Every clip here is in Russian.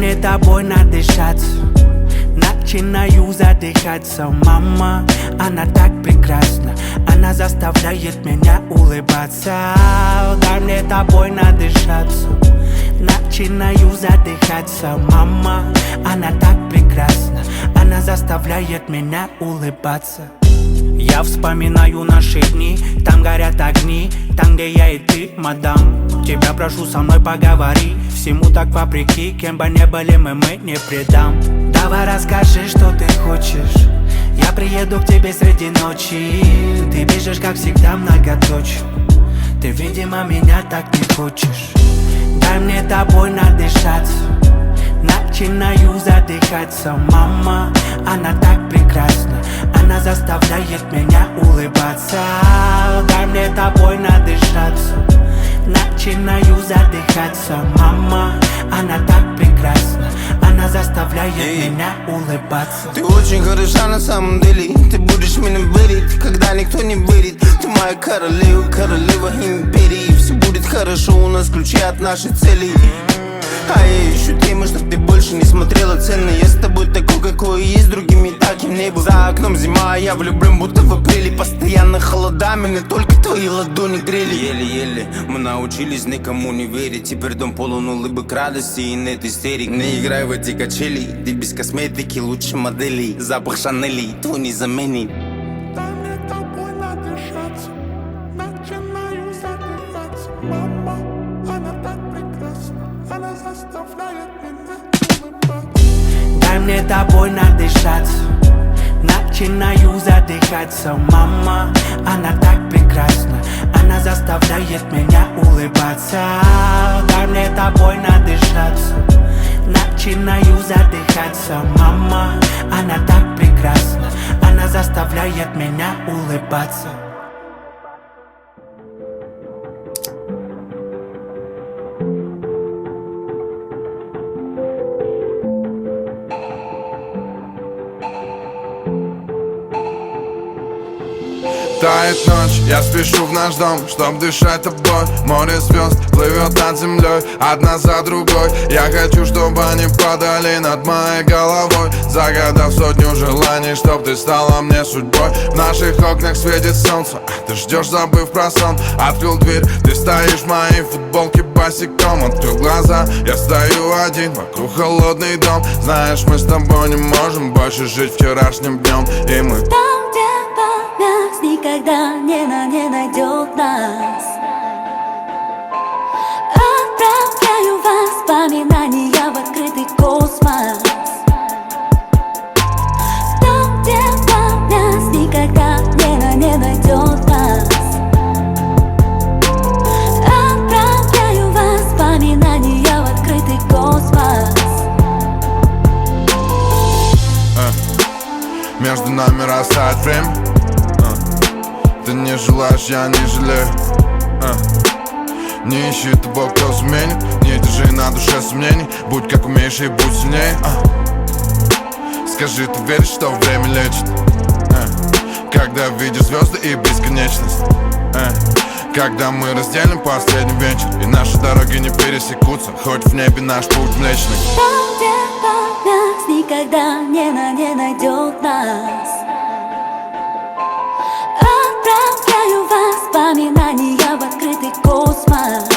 мне тобой надышаться. Начинаю задыхаться. Мама, она так прекрасна. Она заставляет меня улыбаться. Дай мне тобой надышаться. Начинаю задыхаться. Мама, она так прекрасна. Она заставляет меня улыбаться. Я вспоминаю наши дни, там горят огни, там, где я и ты, мадам. Тебя прошу, со мной поговори. Всему так вопреки, кем бы не были мы не предам. Давай расскажи, что ты хочешь. Я приеду к тебе среди ночи. Ты бежишь, как всегда, многоточие. Ты, видимо, меня так не хочешь. Дай мне тобой надышаться. Начинаю задыхаться. Мама, она так прекрасна. Она заставляет меня улыбаться. Дай мне тобой надышаться. Начинаю задыхаться. Мама, она так прекрасна. Она заставляет меня улыбаться. Ты очень хороша на самом деле. Ты будешь меня верить, когда никто не верит. Ты моя королева, королева империи. Все будет хорошо, у нас ключи от нашей цели. А я ищу темы, чтоб ты больше не смотрела цены. Я с тобой такой, какой есть, другими таким не был. За окном зима, а я влюблен, будто в апреле. Постоянно холода, меня только твои ладони грели. Еле-еле мы научились никому не верить. Теперь дом полон улыбок, радости и нет истерик. Не играй в эти качели, ты без косметики лучше моделей. Запах Шанели, твой не заменит. Дай мне тобой надышаться. Начинаю задыхаться. Мама, она так прекрасна. Она заставляет меня улыбаться. Дай мне тобой надышаться. Начинаю задыхаться. Мама, она так прекрасна. Она заставляет меня улыбаться. Дай мне тобой надышаться. Начинаю задыхаться. Мама, она так прекрасна. Она заставляет меня улыбаться. Тает ночь, я спешу в наш дом, чтоб дышать тобой. Море звезд плывет над землей, одна за другой. Я хочу, чтобы они падали над моей головой, загадав сотню желаний, чтоб ты стала мне судьбой. В наших окнах светит солнце, а ты ждешь, забыв про сон. Открыл дверь, ты стоишь в моей футболке босиком. Открыл глаза, я стою один, вокруг холодный дом. Знаешь, мы с тобой не можем больше жить вчерашним днем. И мы там, где память никогда не найдет нас. Отправляю воспоминания в открытый космос. Там, где память никогда не найдет нас. Отправляю воспоминания в открытый космос. Между нами растает время. Ты не желаешь, я не жалею. Не ищи того, кто сменит. Не держи на душе сомнений. Будь как умеешь и будь сильнее. Скажи, ты веришь, что время лечит? Когда видишь звезды и бесконечность. Когда мы разделим последний вечер, и наши дороги не пересекутся, хоть в небе наш путь млечный. Там, где память никогда не найдет нас. Отправляю воспоминания в открытый космос.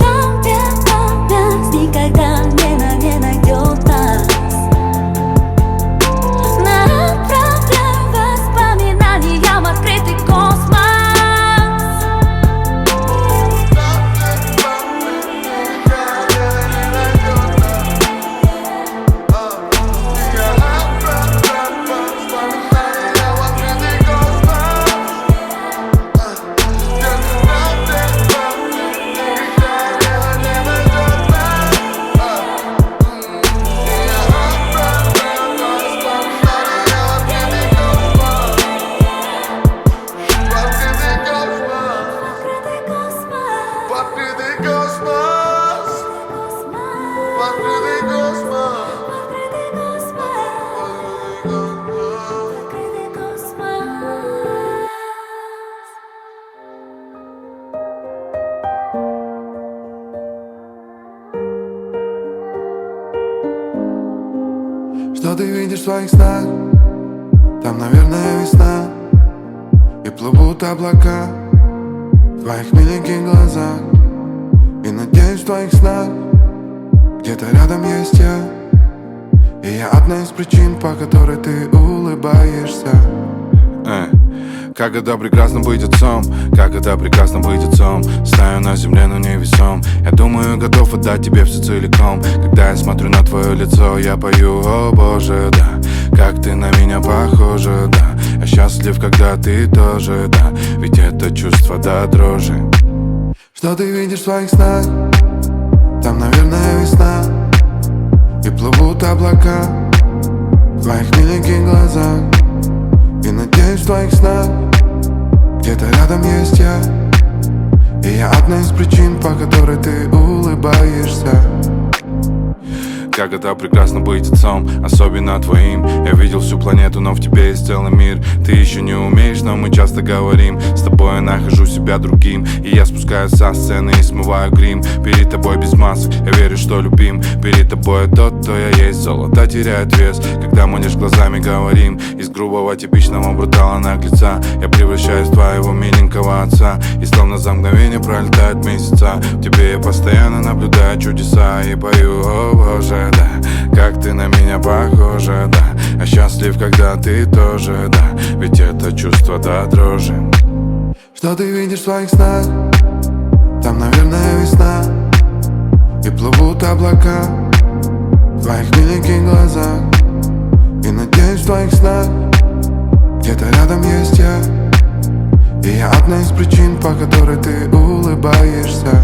Там, где память никогда не найдет нас. Отправляю воспоминания в открытый космос. Что ты видишь в своих снах? Там, наверное, весна. И плывут облака в твоих миленьких глазах. И надеюсь, в твоих снах где-то рядом есть я. И я одна из причин, по которой ты улыбаешься. Как это прекрасно быть отцом, как это прекрасно быть отцом. Стою на земле, но невесом. Я думаю, готов отдать тебе все целиком. Когда я смотрю на твое лицо, я пою: о боже, да, как ты на меня похожа, да. Я счастлив, когда ты тоже, да, ведь это чувство до дрожи. Что ты видишь в своих снах? Там, наверное, весна. И плывут облака в твоих миленьких глазах. И надеюсь, в твоих снах где-то рядом есть я. И я одна из причин, по которой ты улыбаешься. Как это прекрасно быть отцом, особенно твоим. Я видел всю планету, но в тебе есть целый мир. Ты еще не умеешь, но мы часто говорим. С тобой я нахожу себя другим. И я спускаюсь со сцены и смываю грим. Перед тобой без масок, я верю, что любим. Перед тобой я тот, кто я есть. Золото теряет вес, когда мы лишь глазами говорим. Из грубого типичного брутала наглеца я превращаюсь в твоего миленького отца. И словно за мгновение пролетают месяца. В тебе я постоянно наблюдаю чудеса. И пою: о боже, да, как ты на меня похожа, да. Я счастлив, когда ты тоже, да, ведь это чувство до дрожи. Что ты видишь в своих снах? Там, наверное, весна. И плывут облака в твоих миленьких глазах. И надеюсь, в твоих снах где-то рядом есть я. И я одна из причин, по которой ты улыбаешься.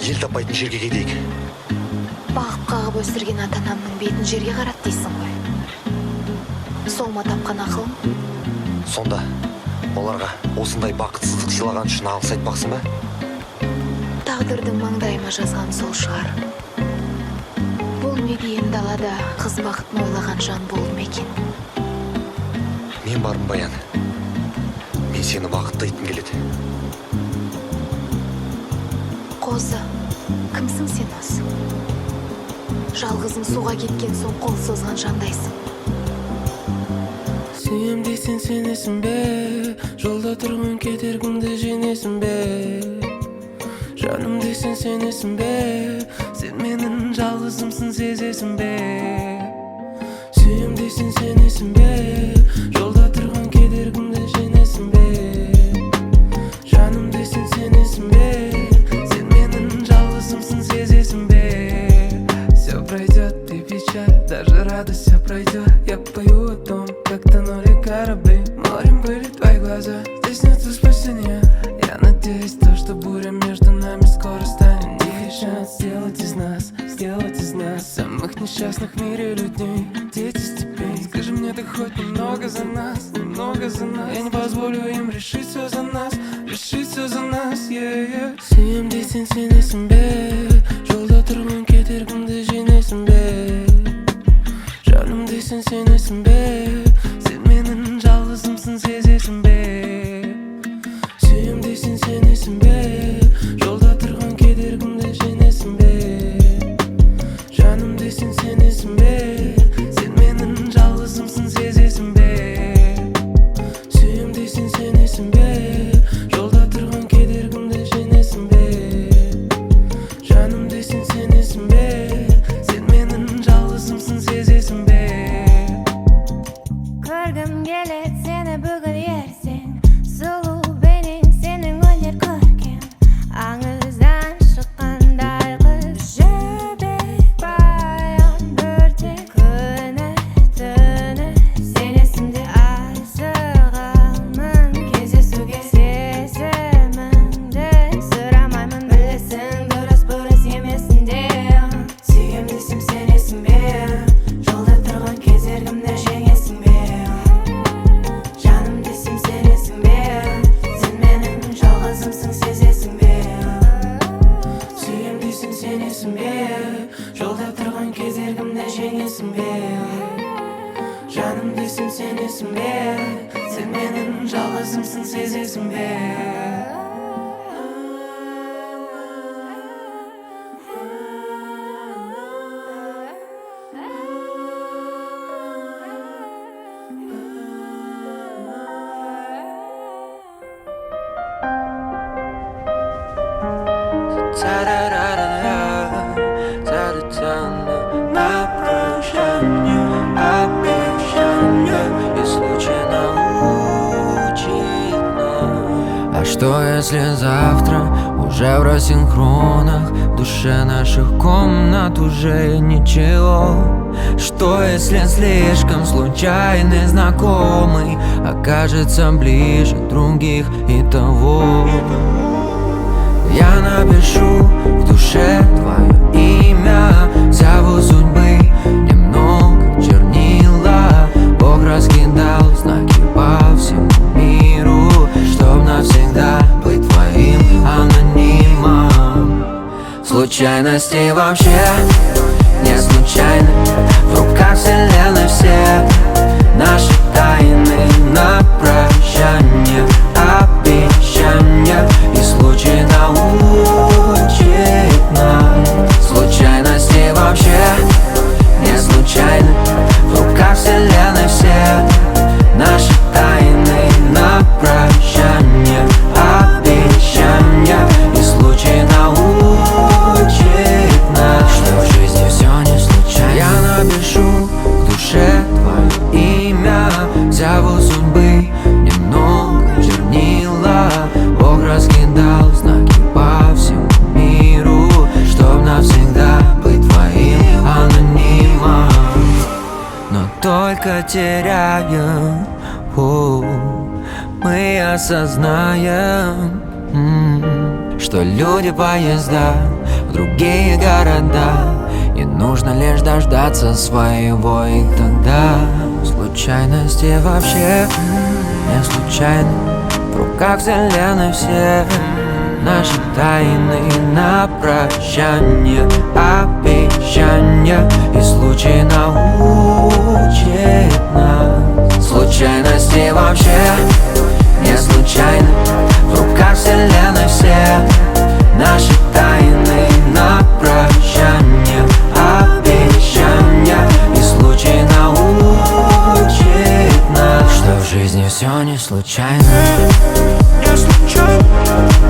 ел таппайтын жерге кетейік. Бағып қағып өсірген ата-анамның бетін жерге қарат дейсің ғой. Сол ма тапқан ақылым? Сонда оларға осындай бақытсыздық сыйлаған үшін алғыс айтпақсың ба? Тағдырдың маңдайыма жазған сол шығар. Бұл мегиен далада қыз бақытын ойлаған жан бол ма екен? Мен бармын, Баян. Мен сені бақытты етім келеді. Қозы, кімсің сен осы? Жалғызың суға кеткен соң қол созған жандайсың. Сүйем дейсің сенесің бе? Жолда тұрған кедергіңді жеңесің бе? Жаным дейсің сенесің бе? Сен менің жалғызымсың сезесің бе? Сүйем дейсің сенесің бе? Жолда тұрған кедергіңді жеңесің бе? Жаным дейсің сенесің бе? Сен менің жалғызымсың сезесің бе? Все пройдет, ты печаль, даже радость все пройдет. Я пою о том, как тонули корабли, морем были твои глаза. Здесь нет спасения. Я надеюсь, то, что буря между нами скоро станет. Тихий шанс сделать из нас самых несчастных в мире людей, дети степей. Скажи мне, ты хоть немного за нас, немного за нас. Я не позволю им решить все за нас, решить все за нас, yeah. Сүйем дейсің сенесің бе? Жолда тұрған кедергіңді жеңесің бе? Жаным дейсің сенесің бе? Сен менің жалғызымсың сезесің бе? Сүйем дейсің сенесің бе? Жолда тұрған кедергіңді жеңесің бе? Жаным дейсің сенесің бе? Сен менің жалғызымсың сезесің бе? Сүйем дейсің сенесің бе? Жолда тұрған кедергіңді жеңесің бе? Жаным дейсің сенесің бе? Сен менің жалғызымсың сезесің бе? Көргім келет сені бүгін ертең, сұлу бейнең сенің өнер көркем. Аңыздан шыққандай қыз жібек баян бөртек. Күні түні сен есімде асығамын кездесуге. Сезіміңді сұрамаймын, білесің дұрыс бұрыс емесінде. Сүйем дейсің сенесің бе? Жолда тұрған кедергімді жеңесің бе? Жаным дейсің сенесің бе? Сен менің жалғызымсың сезесің бе? Сүйем дейсің сенесің бе? Жолда тұрған кедергімді жеңесің бе? Жаным дейсің сенесің бе? Сен менің жалғызымсың сезесің бе? На прощание обещание, и случай научит нас. А что если завтра уже в рассинхронах, в душе наших комнат уже ничего? Что если слишком случайный знакомый окажется ближе других и того? Я напишу в душе твое имя, зову судьбы немного чернила. Бог раскидал знаки по всему миру, чтоб навсегда быть твоим анонимом. Случайности вообще не случайны, в руках вселенной все наши тайны. На прощание обещания, и случай научит нас. Случайности вообще не случайны, в руках вселенной все наши тайны. На прощание обещания, и случай научит нас, что в жизни все не случайно. Я напишу в душе твое имя, зову судьбы немного чернила. Бог раскидал знаки по всему миру, чтоб навсегда быть твоим анонимом. Но только теряем, мы осознаем, что люди, поезда в другие города. И нужно лишь дождаться своего, и тогда случайности вообще не случайны. В руках вселенной все наши тайны на прощание, обещания. И случай научит нас. Случайности вообще не случайны. В руках вселенной все наши тайны на прощание, обещания. И случай научит нас, что в жизни все не случайно. Не случайно.